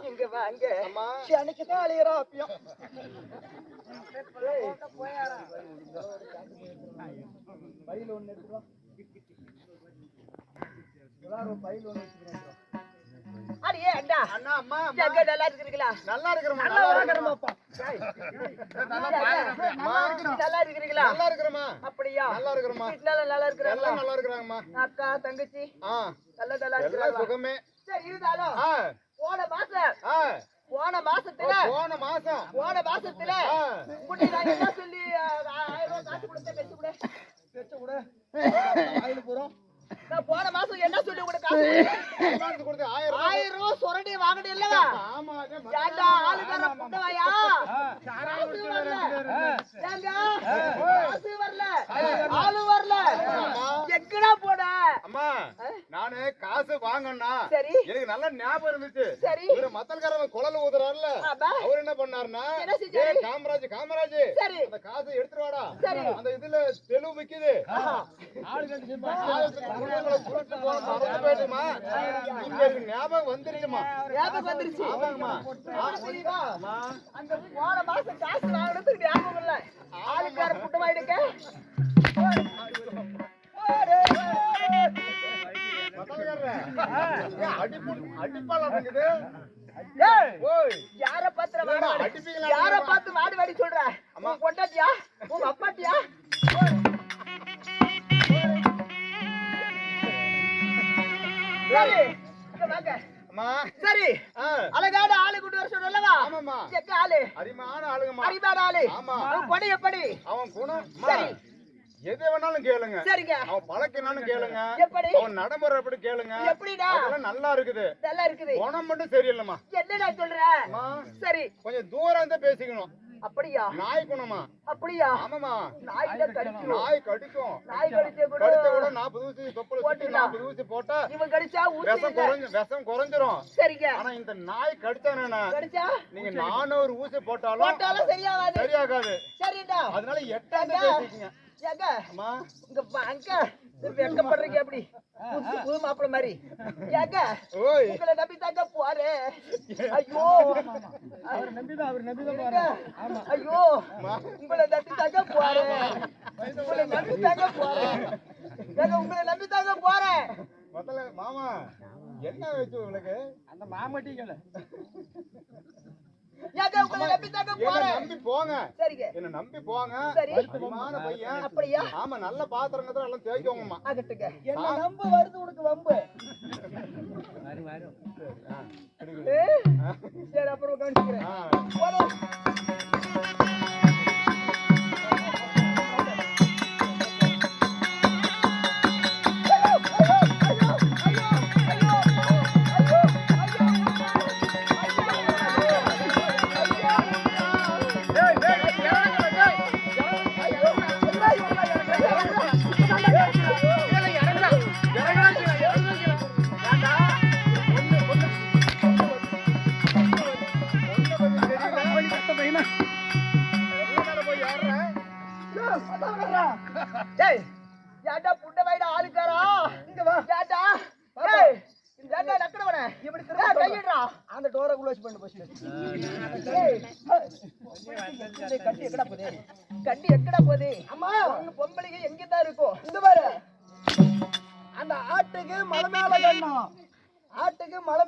இங்க வாங்க. எனக்கு தான் அழியறா அப்பயும். பையில ஒண்ணு எடுத்துறோம். எல்லாரும் பையில ஒண்ணு எடுத்துறோம். அடியே அண்ணா. அண்ணா அம்மா எங்க நல்லா இருக்கீங்களா? நல்லா இருக்கறமா. நல்லா இருக்கறமாப்பா. நல்லா இருக்கீங்களா? நல்லா இருக்கறமா. அப்படியே நல்லா இருக்கறமா. வீட்ல நல்லா இருக்கறாங்க. எல்லாம் நல்லா இருக்கறாங்கம்மா. அக்கா தங்கச்சி நல்லா இருக்காங்க. எல்லாம் சுகமே. சரி இருந்தாலும் போன மாசத்துல உன்னை நான் என்ன சொல்லி 1000 ரூபாய் காசு கொடுத்தேன் வெச்சு கொடு. ஆயில போறோம். நான் போன மாசம் என்ன சொல்லி உனக்கு காசு கொடுத்து 1000 ரூபாய் சொரண்டி வாங்குனே இல்ல? ஆமா. ஏண்டா ஆளுக்கார புட்டவாயா? காசு வரல. ஏங்க காசு வரல. ஆளு வரல. எங்கடா போட? அம்மா நானே காசு வாங்கன்னா சரி எனக்கு நல்ல ஞாபகம் இருந்துச்சு. சரி இவர மத்தல்காரன் குழல் ஊதுறாருல அவர் என்ன பண்ணாருன்னா ஏய் காமராஜ் சரி அந்த காசை எடுத்துட்டு வாடா. சரி அந்த இதுல தெலுங்கு விக்குது. ஆளு கட்டி போயிட்டுமா உங்களுக்கு ஞாபகம் வந்துருச்சுமா. ஞாபகம் வந்துருச்சு. ஆமாங்கம்மா. அந்த போன மாசம் காசு வாங்குறதுக்கு ஞாபகம் இல்ல. ஆளுக்கார புட்டவாயிடுங்க. யார பார்த்து வாடி வாடி சொல்ற? உன் பொண்டாட்டியா உங்க அப்பாட்டியா? சரி அழகான ஆளு கொண்டு வர சொன்னல்லவா? ஆமாமா. எங்க ஆளு? அரிமான ஆளுங்கம்மா. அரிமான ஆளு. ஆமா. அவன் கொடை எப்படி? அவன் குணம் சரி எது வேணாலும் கேளுங்க. சரிங்க. அவன் பழக்கினாலும் கேளுங்க. எப்படி? அவன் நடைமுறை எப்படி கேளுங்க. எப்படிடா? அதெல்லாம் நல்லா இருக்குது. நல்லா இருக்குது. குணம் மட்டும் சரியில்லைம்மா. என்னடா சொல்ற? சரி கொஞ்சம் தூரம் இருந்து பேசிக்கணும். அப்படியா? நாய் குணமா? அப்படியா? ஆமாமா. நாய் கடிக்கும். நாய் கடிக்கும். நாய் கடிச்ச கூட 40 ஊசி தொப்புல சுத்தி 40 ஊசி போட்டா இவன் கடிச்சா விஷம் குறைஞ்சிரும். சரிங்க. ஆனா இந்த நாய் கடிச்சானே கடிச்சா நீங்க 400 ஊசி போட்டாலும் சரியாகாது. சரிடா. அதனால 8 பேசிக்கங்க. ஏங்க அம்மா இங்க வாங்க. வெக்கப்படுறீங்க அப்படி புது மாப்பிள்ள மாதிரி. ஏங்க உங்களை நம்பி தாங்க போறேன். ஐயோ அவர் நம்பிதான் போறேன். ஐயோ உங்களை நம்பி தாங்க போறேன். உங்களை நம்பி தாங்க போறேன். மாமா என்ன வச்சு உங்களுக்கு அந்த மாமட்டிக்கல உங்களை நம்பி தாங்க போறேன். நம்பி போங்க. சரிங்க. என்ன நம்பி போங்க. பரிசுத்தமான பையன். அப்படியா? ஆமா நல்ல பாத்திரங்கத்துல எல்லாம் தேய்க்கோங்கம்மா. ஆகட்டுங்க. என்ன நம்பு வருது உனக்கு வம்பு. சரி அப்புறம் கவனிக்கிறேன். போறோம். ஏண்டா புட்ட வைடா ஆளுக்காரா இங்க வா. ஏண்டா ஏய் ஏண்டா நக்கறவனே இப்படி திரும்ப கையிடுறா. அந்த டோரை க்ளோஸ் பண்ணு ஃபர்ஸ்ட். ஏய் கட்டி எக்கடா போதே? அம்மா ஒண்ணு பொம்பளைங்க எங்க தான் இருக்கும். இங்க பாரு அந்த ஆட்டுக்கு மலை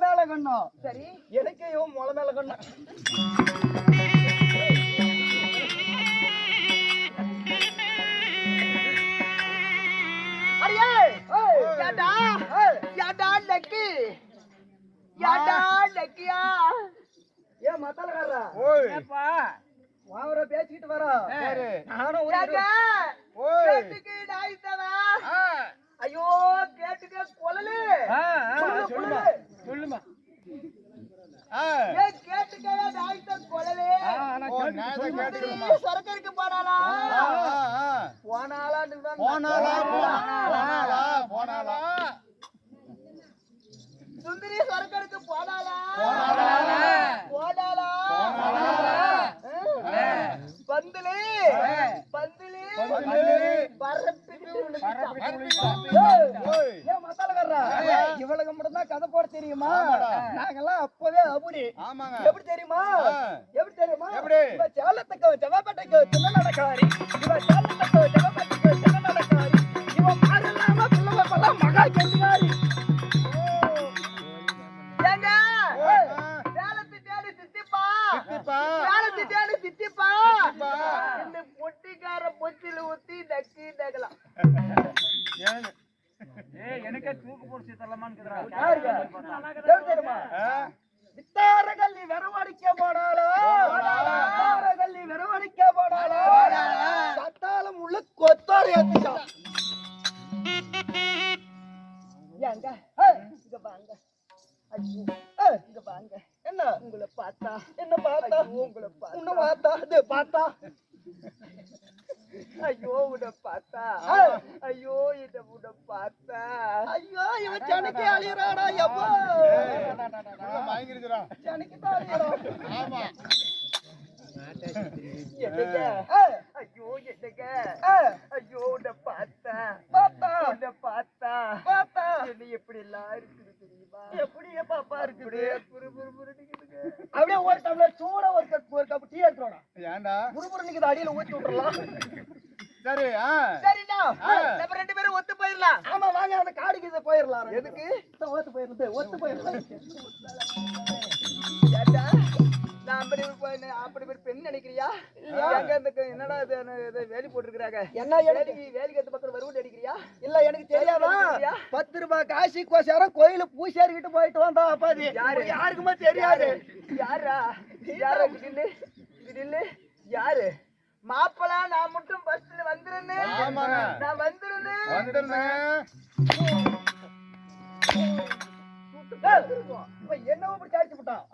மேல கண்ணம். சரி எனக்கு இவன் மலை மேல கண்ணம். ஏன் மத்தலகாரா பேசிக்கிட்டு வர ஐயோ கேட்டுக்க கொலலு சொல்லுமா கேட்டுக்கவே நாய்த்த கொலலே சொரக்கருக்கு போனாலா சுந்தரி சொரக்கருக்கு போனாலா பந்தலே இவளுக்கு மட்டும்தான் கதை போட தெரியுமா? நாங்கெல்லாம் அப்பவே அபுரி. ஆமாங்க. எப்படி தெரியுமா? எப்படி தெரியுமா? இவ சேலத்துக்கு ஜவாபட்டைக்கு சின்ன நடக்காரி. இவ சேலத்துக்கு ஜவாபட்டைக்கு சின்ன நடக்காரி. இவ மாறலாம பிள்ளவப்பலாம் மகா கெண்டிகாரி. ஏங்க சேலத்து தேடி சித்திப்பா. சேலத்து தேடி சித்திப்பா. இந்த பொட்டிக்கார பொச்சில ஊத்தி டக்கி டக்கலாம். எனக்கே தூக்கு போட்டு தரலாமான்னு தெரியுமா? வித்தாரகல்லி வெறவடிக்க போனாலோ வித்தாரகல்லி வெறவடிக்க போனாலோ சத்தாலும் உள்ள கொத்தாரி ஏத்திட்டான். ஏங்க இங்க வாங்க. இங்க வாங்க. என்ன உங்களை பார்த்தா என்ன பார்த்தா உங்களை உன்னை பார்த்தா இது பார்த்தா ஐயோ உன்னை பார்த்தா ஐயோ இத உன்னை பார்த்தா ஐயோ இவன் ஜனக்கே அழியறாடா எப்போ வாங்கிருக்கிறான் ஜனக்கே அழியறான். ஆமா என்னங்க ஐயோ என்னங்க ஐயோ உன்னை பார்த்தா பார்த்தா உன்னை பார்த்தா பார்த்தா என்ன எப்படி எல்லாம் இருக்குது தெரியுமா? எப்படியே பாப்பா இருக்குது அப்படியே ஒரு டம்ளர் சூட ஒரு கப் டீ எடுத்துறோம். ஏன்டா புருபுருனிக்கு அடியில ஊத்தி விட்டுறலாம். சரி சரிடா நம்ம ரெண்டு பேரும் ஒத்து போயிரலாம். ஆமா வாங்க அந்த காடிக்கு இத போயிரலாம். எதுக்கு ஒத்து போயிரலாம். ஏண்டா நான் அப்படி பெண் நினைக்கிறியா? எங்க இந்த என்னடா இது வேலி போட்டுருக்காங்க? என்ன வேலிக்கு எந்த பக்கம் வருவோம் அடிக்கிறியா? இல்ல எனக்கு தெரியாதா? 10 ரூபாய் காசி கோசாரம் கோயில பூசாரிக்கிட்ட போயிட்டு வந்தா அப்பாதி யாருக்குமே தெரியாது. யாரா திடீர்னு யாரு மாப்பிளா? நான் மட்டும் பஸ்ல வந்துருந்தேன். நான் வந்துருந்தேன். என்னவோ இப்படி சாய்ச்சி விட்டான்.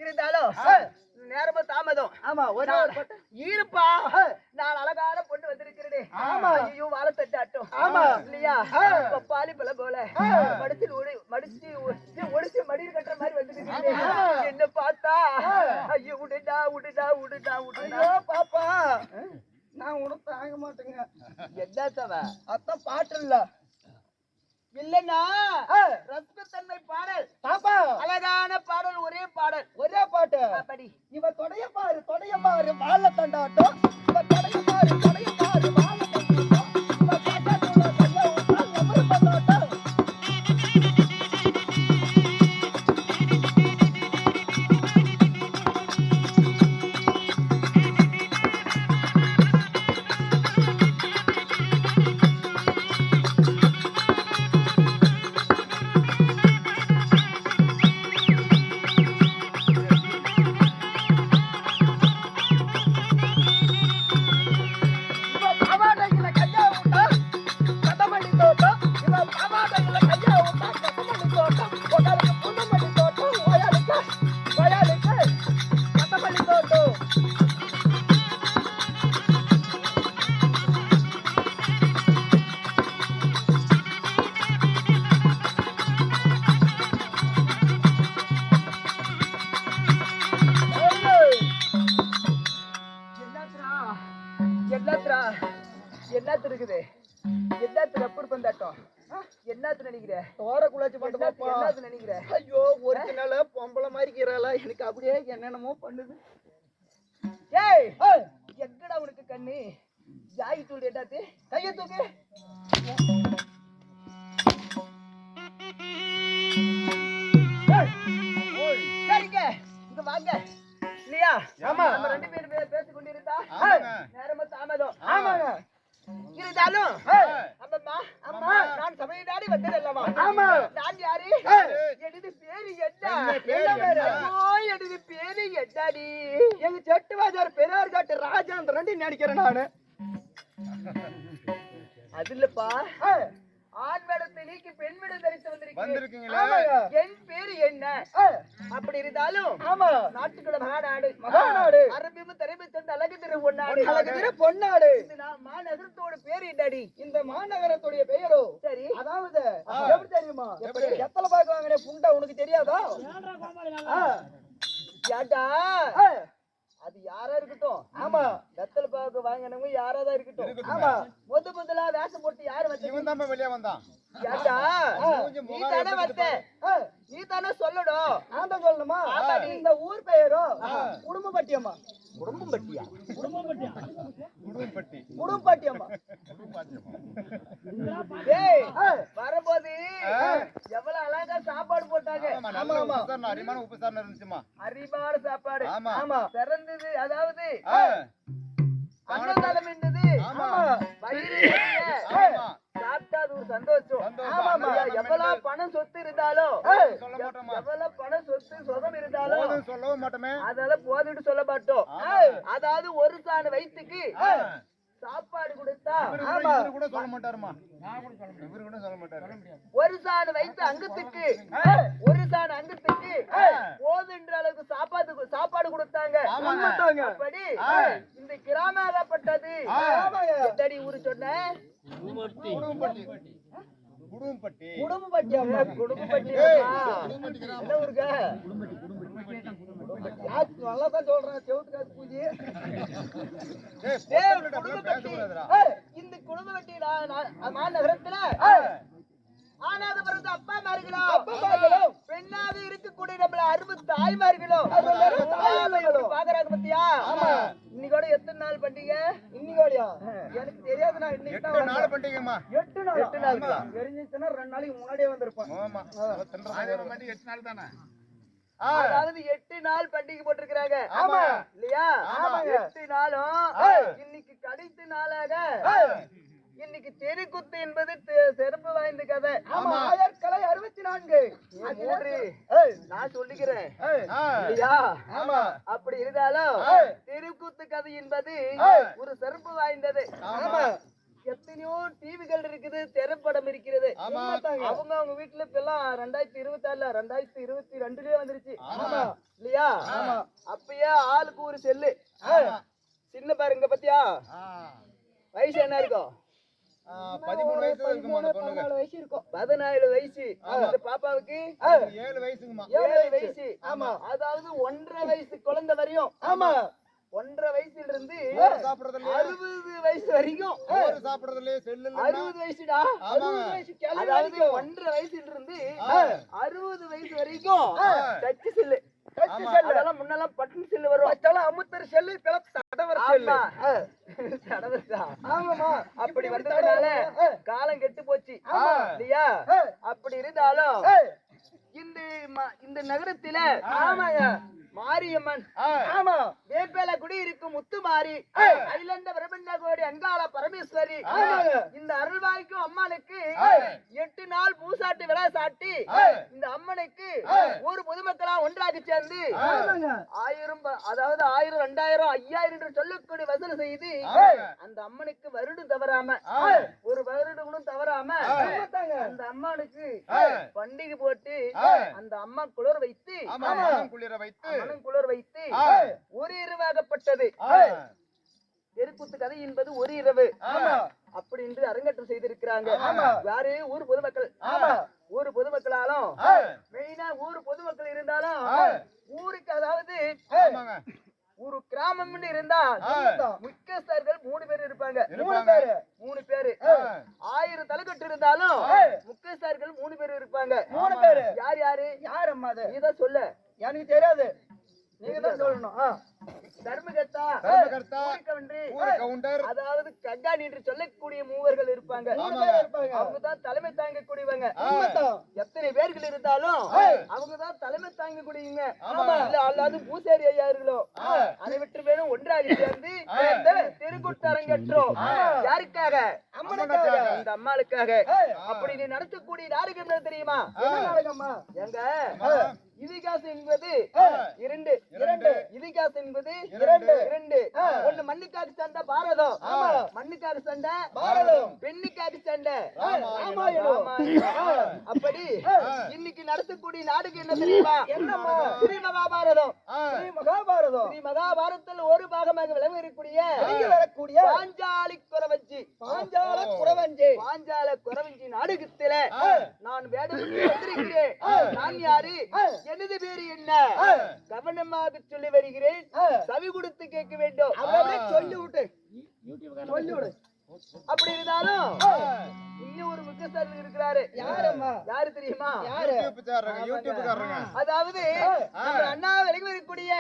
இருந்தாலும் நேரமும் தாமதம். ஆமா இருப்பா நான் அழகான பொண்ணு வந்திருக்கிறேன். ஆமா ஐயோ வாழை தட்டு அட்டும். ஆமா இல்லையா பாலி பழம் போல மடிச்சு ஒடிச்சு மடியில் கட்டுற மாதிரி வந்துருக்கீங்க. என்ன பார்த்தா ஐயோ உடுடா பாப்பா நான் உனக்கு தாங்க மாட்டேங்க. எதாத்தவ அத்தான் பாட்டு இல்ல இல்லன்னா ரசத்தன்மை பாடல் பாப்பா அழகான பாடல் ஒரே பாட்டு படி. இவ தொடைய பாரு வாழ தண்டாட்டம். இவ தொடைய பாரு வாழ தண்டாட்டம். இவ காட்டாட்டோட கையா ஊத்தா எவரு பண்ணாட்டம். என்னத்து இருக்குது? என்னத்து எப்படி பந்தாட்டம்? என்னத்து நினைக்கிற? தோர குளாச்சி பண்ணு பாப்பா. என்னத்து நினைக்கிற? ஐயோ ஒரிஜினல் பொம்பளை மாதிரி கீறால எனக்கு அப்படியே என்னென்னமோ பண்ணுது. ஏய் எங்கடா உனக்கு கண்ணு? ஜாய் தூள் எட்டாத்து கைய தூக்கு. சரிங்க இங்க வாங்க. இல்லையா? ஆமா நம்ம ரெண்டு பேரும் பேசிக் கொண்டிருந்தா நேரமா தாமதம். ஆமாங்க இருந்தாலும் அம்மா நான் சபையை நாடி வந்தேன் அல்லவா? ஆமா நான் யாரு? எனது பேரு என்ன? எனது பேரு என்னடி? எங்க செட்டுவாஜார் பெரியார் காட்டு ராஜான் ரெண்டு நினைக்கிறேன் நானு. அது இல்லப்பா ஆண் வேடத்தை நீக்கி பெண் வேடம் தரித்து வந்திருக்கீங்க. என் பேரு என்ன? அப்படி இருந்தாலும் ஆமா நாட்டுக்குள்ள மகாநாடு அரபியும் திரைமை தந்த அழகு திரு பொன்னாடு. இந்த மாநகரத்தோட பேரு என்னடி? இந்த மாநகரத்துடைய பெயரோ சரி அதாவது எப்படி தெரியுமா? எத்தனை பாக்கு வாங்கினே புண்டா உனக்கு தெரியாதா? ஏண்டா அது யாரா இருக்கட்டும். ஆமா, வெத்தலை பாக்கு வாங்கினவங்க யாராதான் இருக்கட்டும். ஆமா, முதலா வேஷம் போட்டு யாரு வந்து இவன் தான் வெளியே வந்தான். ஏண்டா நீ தானே வந்த, நீ தானே சொல்லணும். நான் தான் சொல்லணுமா? இந்த ஊர் பெயரும் குடும்பப்பட்டியம்மா. குடும்பப்பட்டியா? குடும்பப்பட்டி. குடும்பப்பட்டியம்மா. டேய் வரும்போது எவ்வளவு அழகா சாப்பாடு போட்டாங்க. அரிமான உப்பு சார் இருந்துச்சுமா. அரிமான சாப்பாடு. ஆமா. ஆமா, பிறந்தது அதாவது அன்னதானம் இருந்தது. ஆமா, வயிறு நிறைய சாப்பிட்டா அது ஒரு சந்தோஷம். ஆமாமா, எவ்வளவு பணம் சொத்து இருந்தாலும், எவ்வளவு பணம் சொத்து சுகம் இருந்தாலும் சொல்லவும் மாட்டோமே. அதெல்லாம் போதுட்டு சொல்ல மாட்டோம். அதாவது ஒரு சாண வயிற்றுக்கு சாப்பாடு கொடுத்தா கூட சொல்ல மாட்டாருமா. இவரு கூட சொல்ல மாட்டாரு. ஒரு சாண வயிற்று அங்கத்துக்கு, ஒரு சாண அங்கத்துக்கு போதுன்ற அளவுக்கு சாப்பாடு கொடுத்தாங்க. அப்படி இந்த கிராமப்பட்டது எத்தடி ஊரு சொன்ன? குடும்பப்பட்டி. குடும்பப்பட்டி. குடும்பப்பட்டி. குடும்பப்பட்டி என்ன ஊருங்க? நல்லாதான் சொல்றேன். செவுத்துக்காது பூஜை. இந்த குடும்பப்பட்டி மாநகரத்துல ஆனாத பிறகு அப்பா மார்களும் பெண்ணாக இருக்கக்கூடிய நம்மள அருமை தாய்மார்களும் பாக்குறாங்க பத்தியா? இன்னைக்கோட எத்தனை நாள் பண்டிகை? இன்னைக்கோடயா? எனக்கு தெரியாது. நான் இன்னைக்கு 8 நாள் பண்டிகைமா. 8 நாள் தெரிஞ்சிச்சுன்னா 2 நாளைக்கு முன்னாடியே வந்திருப்பேன். ஆமா, 8 நாள் தானே. அதாவது 8 நாள் பண்டிகை போட்டிருக்கிறாங்க. ஆமா இல்லையா? 8 நாளும் இன்னைக்கு கடைசி நாளாக இன்னைக்கு தெருக்குத்து என்பது சிறப்பு வாய்ந்த கதை. ஆமா, 64 நான் சொல்லிக்கிறேன் இல்லையா? அப்படி இருந்தாலும் தெருக்கூத்து கதை என்பது ஒரு சிறப்பு வாய்ந்தது. ஆமா, எத்தனையோ டிவிகள் இருக்குது, திரைப்படம் இருக்கிறது. அவங்க வீட்டுல இப்ப எல்லாம் 2026 2022 வந்துருச்சு இல்லையா? அப்பயே ஆளுக்கு ஒரு செல்லு. சின்ன பாருங்க பத்தியா? வயசு என்ன இருக்கும்? 13 வயசு இருக்குமா அந்த பொண்ணுக்கு? 14 வயசு இருக்கும். 14 வயசு. அந்த பாப்பாவுக்கு 7 வயசுங்கம்மா. 7 வயசு. ஆமா, அதாவது 1.5 வயசு குழந்தை வரையும். ஆமா, 1.5 வயசுல இருந்து 60 வயசு வரைக்கும் சாப்பிடுறதுல செல்லு 60 வயசுடா. 60 வயசு அதாவது 1.5 வயசுல இருந்து 60 வயசு வரைக்கும் டச் செல்லு. அதெல்லாம் முன்னெல்லாம் பட்டன் செல்லு வரும். அமுத்தர் செல்லு, தடவர் செல்லு. ஆமாமா, அப்படி வந்ததுனால காலம் கெட்டு போச்சு இல்லையா? அப்படி இருந்தாலும் இந்த நகரத்தில ஆமாங்க மாரியம்மன், ஆமா வேப்பேல குடி இருக்கும் முத்துமாரி, அகிலண்ட பிரபஞ்ச கோடி அங்காள பரமேஸ்வரி, இந்த அருள்வாய்க்கும் அம்மனுக்கு 8 நாள் பூசாட்டு விழா சாட்டி இந்த அம்மனுக்கு ஒரு பொதுமக்களா ஒன்றாக சேர்ந்து 1000 அதாவது 1000 2000 5000 என்று சொல்லக்கூடிய வசூல் செய்து அந்த அம்மனுக்கு வருடம் தவறாம ஒரு வருடம் தவறாம அந்த அம்மனுக்கு பண்டிகை போட்டு அந்த அம்மா குளிர் வைத்து குளிர் வைத்து ஒரு இரவாகப்பட்டது. தெருக்கூத்து கதை என்பது ஒரு இரவு அப்படி என்று அரங்கேற்றம் செய்திருக்கிறாங்க. யாரு? ஊர் பொதுமக்கள். ஊர் பொதுமக்களாலும் மெயினா ஊர் பொதுமக்கள் இருந்தாலும் ஊருக்கு அதாவது ஒரு கிராமம் இருந்தா முக்கியஸ்தர்கள் 3 பேர் இருப்பாங்க. 3 பேரு 1000 தலைக்கட்டு இருந்தாலும் முக்கியஸ்தர்கள் 3 பேர் இருப்பாங்க. 3 பேரு யார் யாரு? யார் அம்மா? இத சொல்ல எனக்கு தெரியாது, நீங்க தான் சொல்லணும். தர்மகர்த்தா, கவுண்டர், அதாவது கங்காணி என்று சொல்லக்கூடிய மூவர்கள் இருப்பாங்க. அவங்கதான் தலைமை தாங்கக்கூடியவங்க. எத்தனை பேர்கள் இருந்தாலும் அவங்கதான் தலைமை தாங்கக்கூடியவங்க. அல்லாது பூசாரி ஐயார்களோ அனைவற்று பேரும் ஒன்றாக சேர்ந்து தெருக்கூத்து அரங்கேற்றோம். யாருக்காக? இந்த அம்மாளுக்காக. அப்படி நீ நடத்தக்கூடிய நாடகம் என்ன தெரியுமா? எங்க இதிகாசம் என்பது 2 இதிகாசம் என்பது 2 ஒண்ணு மண்ணுக்காக சண்டை பாரதம், மண்ணுக்காக சண்டை பாரதம், பெண்ணுக்காக சண்டை ராமாயணம். அப்படி இன்னைக்கு நடத்தக்கூடிய நாடகம் என்ன தெரியுமா? ஸ்ரீ மகாபாரதம். ஸ்ரீ மகாபாரதத்தில் ஒரு பாகமாக விளங்கக்கூடிய பாஞ்சால குறவஞ்சி நாடகத்தில நான் வேடம் வந்திருக்கிறேன். நான் யாரு, எனது பேரு என்ன, கவனமாக சொல்லி வருகிறேன், சவி கொடுத்து கேட்க வேண்டும். சொல்லி விட்டு அப்படி இருந்தாலும் இன்னும் ஒரு முக்கியஸ்தர் இருக்கிறாரு. யாரு தெரியுமா? அதாவது நம்ம அண்ணா விளங்கக்கூடிய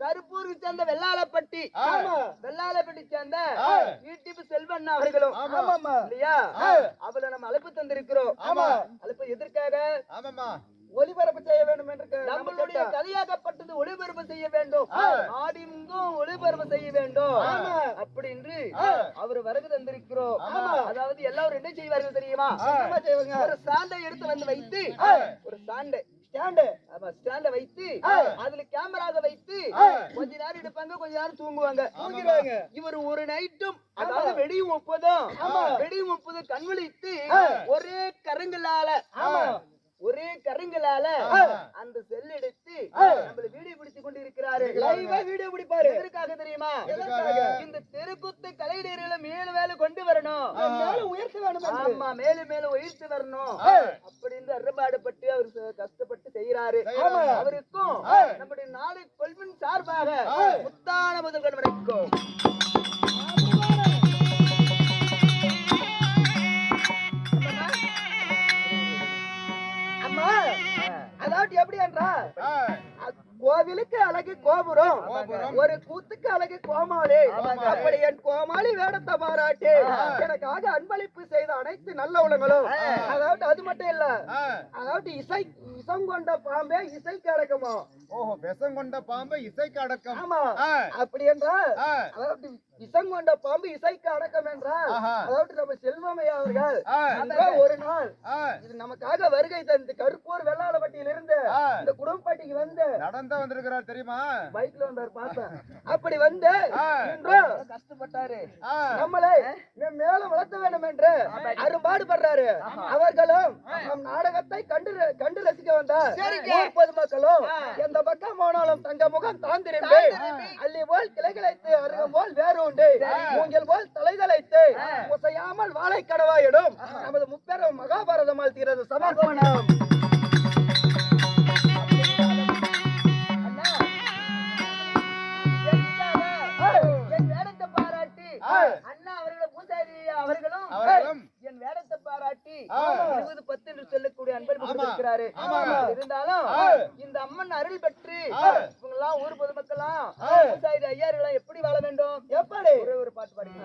கருப்பூருக்கு சேர்ந்த வெள்ளாளப்பட்டி சேர்ந்த யூடியூப் செல்வன் அவர்களும் இல்லையா, அவளை நம்ம அழைப்பு தந்திருக்கிறோம். அழைப்பு எதற்காக? ஒளிபரப்பு செய்ய வேண்டும் என்று நம்மளுடைய கதையாகப்பட்டது ஒளிபரப்பு செய்ய வேண்டும், ஆடிங்கும் ஒளிபரப்பு செய்ய வேண்டும் அப்படின்னு அவர் வரகு தந்திருக்கிறோம். அதாவது எல்லாரும் என்ன செய்வார்கள் தெரியுமா? ஒரு ஸ்டாண்டை எடுத்து வந்து வைத்து, ஒரு ஸ்டாண்ட வைத்து அதுல கேமராக வைத்து கொஞ்ச நேரம் எடுப்பாங்க, கொஞ்ச நேரம் தூங்குவாங்க. இவர் ஒரு நைட்டும் அதாவது வெடியும் 30 கண் விழித்து ஒரே கருங்களால அந்த செல் எடுத்து நம்மள வீடியோ பிடிச்சு கொண்டு இருக்கிறாரு. லைவா வீடியோ பிடிப்பாரு. எதற்காக தெரியுமா? இந்த தெருக்குத்து கலைஞர்களை மேல கொண்டு வரணும், உயர்த்து வேணும். ஆமா, மேல உயர்த்து வரணும் அப்படின்னு அறுபாடுபட்டு அவர் கஷ்டப்பட்டு செய்யறாரு. அவருக்கும் நம்முடைய நாடு கொள்வின் சார்பாக முத்தான முதல்கள் வரைக்கும் அதாவது எப்படி என்றால், கோவிலுக்கு அழகு கோபுரம், ஒரு கூத்துக்கு அழகு கோமாளி. அப்படி என் கோமாளி வேடத்தை பாராட்டி எனக்காக அன்பளிப்பு செய்த அனைத்து நல்ல உலகளும், அதாவது அது மட்டும் இல்ல, அதாவது இசம் கொண்ட பாம்பே இசைக்கு அடக்கமா. ஓஹோ, விஷம் கொண்ட பாம்பு இசைக்கு அடக்கம். ஆமா, அப்படி என்றால் அதாவது விஷம் கொண்ட பாம்பு இசைக்கு அடக்கம் என்றால், அதாவது நம்ம செல்வமையா அவர்கள் ஒரு நாள் இது நமக்காக வருகை தந்து கருப்பூர் வெள்ளாளப்பட்டியிலிருந்து இந்த குடும்பப்பட்டிக்கு வந்து நடந்தா வந்திருக்கிறார் தெரியுமா? பைக்ல வந்தார் பார்த்தேன். அப்படி வந்து கஷ்டப்பட்டாரு, நம்மளை மேல வளர்த்த வேண்டும் என்று அரும்பாடுபடுறாரு. அவர்களும் நம் நாடகத்தை கண்டு ரசிக்க வந்தார். பொதுமக்களும் எந்த பக்கம் போனாலும் தங்க முகம் தாந்திரும்பே, அள்ளி போல் கிளைகளைத்து அருகம் போல் வேறு உண்டு, மூங்கில் போல் தலைதலைத்து முசையாமல் வாழை கடவாயிடும் நமது முப்பெரும் மகாபாரதமால் தீரது சமர்ப்பணம். என் வேடத்தை பாராட்டி அண்ணா அவர்களும் பூசாரி அவர்களும் என் வேடத்தை பாராட்டி 20-10 என்று சொல்லக்கூடிய அன்பளிப்பு கொடுத்திருக்கிறாரு. இருந்தாலும் இந்த அம்மன் அருள் பெற்று இவங்க எல்லாம் ஊர் பொதுமக்கெல்லாம் பூசாரி ஐயார்களாம் எப்படி வாழ வேண்டும்? எப்படி ஒரு பாட்டு பாடுங்க.